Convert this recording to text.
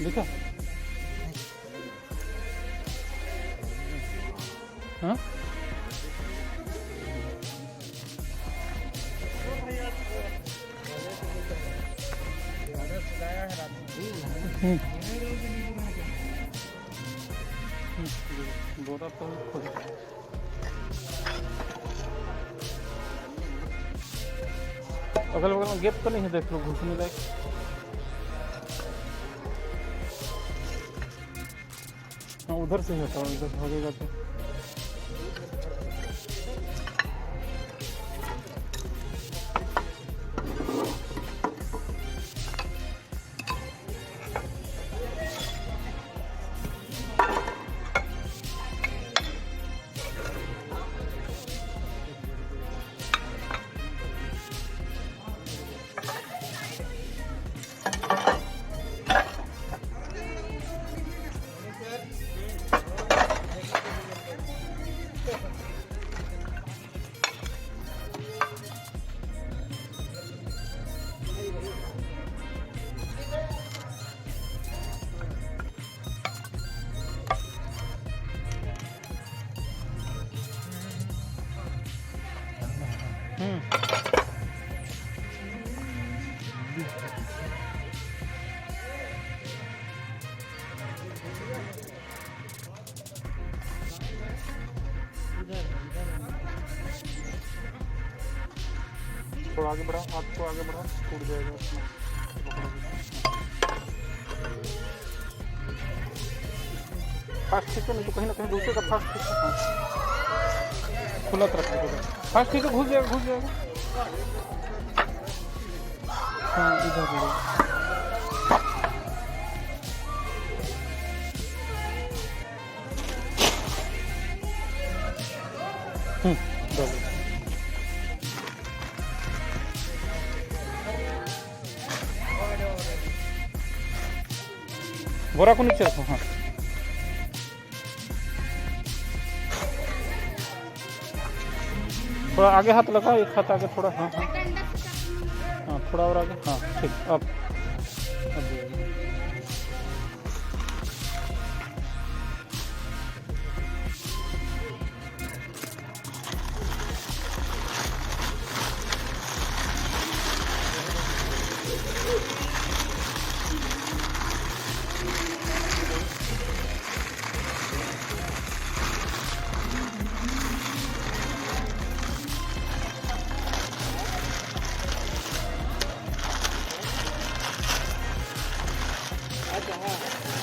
देखा हाँ बोरा तो खुद अगल बगल में गेप तो नहीं है, देख लो घुसने लायक। हाँ उधर से ही हटाओ, इधर भागेगा तो। थोड़ा आगे बढ़ा, हाथ को आगे बढ़ा, टूट जाएगा उसमें। फास्ट खींचो, नहीं तो कहीं ना कहीं दूसरे का फास्ट खींचो। खुला तरफ रखो, फास्ट खींचो, घुस जाएगा घुस जाएगा। हाँ इधर बोरा को नीचे रखो। हाँ थोड़ा आगे हाथ लगाओ, एक हाथ आगे थोड़ा। हाँ हाँ हाँ थोड़ा और आगे। हाँ ठीक, अब अच्छा। हाँ